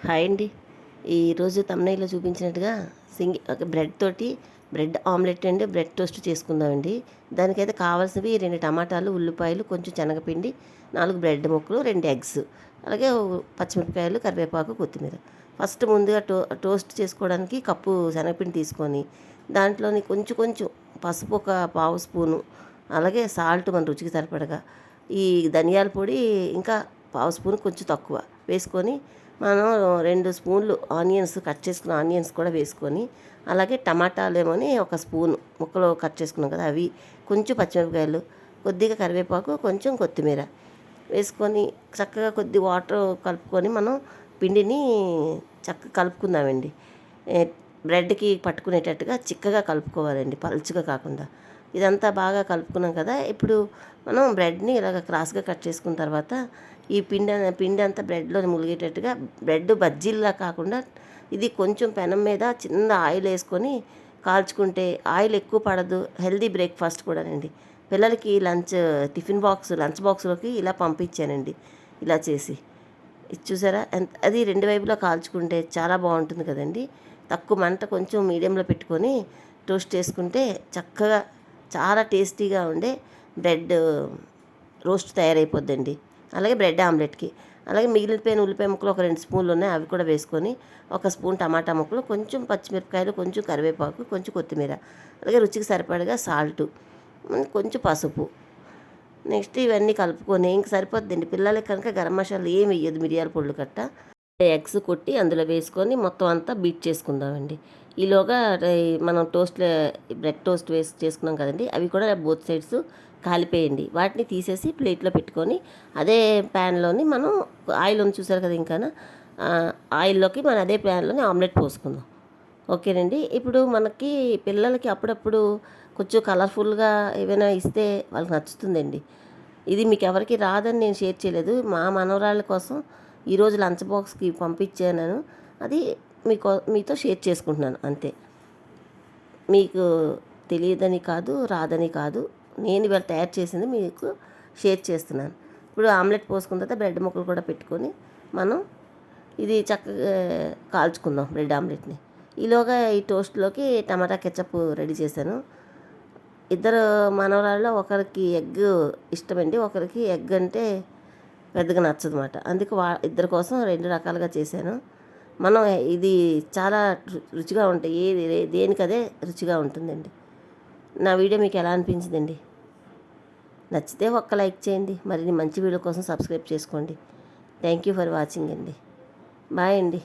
Hi అండి. ఈరోజు తమ్నైలో చూపించినట్టుగా ఒక బ్రెడ్ ఆమ్లెట్ అండి, బ్రెడ్ టోస్ట్ చేసుకుందామండి. దానికైతే కావాల్సినవి 2 టమాటాలు, ఉల్లిపాయలు, కొంచెం శనగపిండి, 4 బ్రెడ్ ముక్కలు, 2 ఎగ్స్, అలాగే పచ్చిమిరపకాయలు, కరివేపాకు, కొత్తిమీర. ఫస్ట్ ముందుగా టోస్ట్ చేసుకోవడానికి కప్పు శనగపిండి తీసుకొని దాంట్లోని కొంచెం కొంచెం పసుపు ఒక పావు స్పూను, అలాగే సాల్ట్ మన రుచికి సరిపడగా, ఈ ధనియాల పొడి ఇంకా పావు స్పూన్ కొంచెం తక్కువ వేసుకొని మనం 2 స్పూన్లు ఆనియన్స్, కట్ చేసుకున్న ఆనియన్స్ కూడా వేసుకొని, అలాగే టమాటాలేమోని ఒక స్పూను ముక్కలు కట్ చేసుకున్నాం కదా అవి, కొంచెం పచ్చిమిరపకాయలు, కొద్దిగా కరివేపాకు, కొంచెం కొత్తిమీర వేసుకొని చక్కగా కొద్ది వాటర్ కలుపుకొని మనం పిండిని చక్కగా కలుపుకుందామండి. బ్రెడ్కి పట్టుకునేటట్టుగా చిక్కగా కలుపుకోవాలండి, పలుచగా కాకుండా. ఇదంతా బాగా కలుపుకున్నాం కదా. ఇప్పుడు మనం బ్రెడ్ని ఇలాగ క్రాస్గా కట్ చేసుకున్న తర్వాత ఈ పిండి అంతా బ్రెడ్లో ములిగేటట్టుగా, బ్రెడ్ బజ్జీల్లా కాకుండా ఇది కొంచెం పెనం మీద చిన్న ఆయిల్ వేసుకొని కాల్చుకుంటే ఆయిల్ ఎక్కువ పడదు, హెల్దీ బ్రేక్ఫాస్ట్ కూడానండి. పిల్లలకి లంచ్ బాక్స్లోకి ఇలా పంపించానండి, ఇలా చేసి. ఇది చూసారా అది 2 వైపులా కాల్చుకుంటే చాలా బాగుంటుంది కదండి. తక్కువ మంట కొంచెం మీడియంలో పెట్టుకొని టోస్ట్ చేసుకుంటే చక్కగా చాలా టేస్టీగా ఉండే బ్రెడ్ రోస్ట్ తయారైపోద్దండి. అలాగే బ్రెడ్ ఆమ్లెట్కి, అలాగే మిగిలిపోయిన ఉల్లిపాయ ముక్కలు ఒక 2 స్పూన్లు ఉన్నాయి, అవి కూడా వేసుకొని, ఒక స్పూన్ టమాటా ముక్కలు, కొంచెం పచ్చిమిరపకాయలు, కొంచెం కరివేపాకు, కొంచెం కొత్తిమీర, అలాగే రుచికి సరిపడగా సాల్టు, కొంచెం పసుపు. నెక్స్ట్ ఇవన్నీ కలుపుకొని ఇంక సరిపోద్దండి. పిల్లలకి కనుక గరం మసాలా ఏమి వేయదు, మిరియాల పొళ్ళు కట్ట. ఎగ్స్ కొట్టి అందులో వేసుకొని మొత్తం అంతా బీట్ చేసుకుందామండి. ఈలోగా మనం బ్రెడ్ టోస్ట్ చేసుకున్నాం కదండి, అవి కూడా బోత్ సైడ్స్ కాలిపోయండి. వాటిని తీసేసి ప్లేట్లో పెట్టుకొని అదే ప్యాన్లోని మనం ఆయిల్ ఉంది చూసారు కదా, ఇంకా ఆయిల్లోకి మనం అదే ప్యాన్లోని ఆమ్లెట్ పోసుకుందాం. ఓకేనండి. ఇప్పుడు మనకి పిల్లలకి అప్పుడప్పుడు కొంచెం కలర్ఫుల్గా ఏమైనా ఇస్తే వాళ్ళకి నచ్చుతుందండి. ఇది మీకు ఎవరికి రాదని నేను షేర్ చేయలేదు, మా మనవరాళ్ళ కోసం ఈరోజు లంచ్ బాక్స్కి పంపించాను. అది మీతో షేర్ చేసుకుంటున్నాను అంతే. మీకు తెలియదని కాదు, రాదని కాదు, నేను ఇవాళ తయారు చేసింది మీకు షేర్ చేస్తున్నాను. ఇప్పుడు ఆమ్లెట్ పోసుకున్న తర్వాత బ్రెడ్ ముక్కలు కూడా పెట్టుకొని మనం ఇది చక్కగా కాల్చుకుందాం బ్రెడ్ ఆమ్లెట్ని. ఈలోగా ఈ టోస్ట్లోకి టమాటా కెచప్ రెడీ చేశాను. ఇద్దరు మనవరాళ్ళలో ఒకరికి ఎగ్ ఇష్టమండి, ఒకరికి ఎగ్ అంటే పెద్దగా నచ్చదు అన్నమాట. అందుకే ఇద్దరి కోసం 2 రకాలుగా చేశాను. మనం ఇది చాలా రుచిగా ఉంటాయి, దేనికదే రుచిగా ఉంటుందండి. నా వీడియో మీకు ఎలా అనిపించిందండి? నచ్చితే ఒక్క లైక్ చేయండి, మరిన్ని మంచి వీడియో కోసం సబ్స్క్రైబ్ చేసుకోండి. థ్యాంక్ యూ ఫర్ వాచింగ్ అండి. బాయ్ అండి.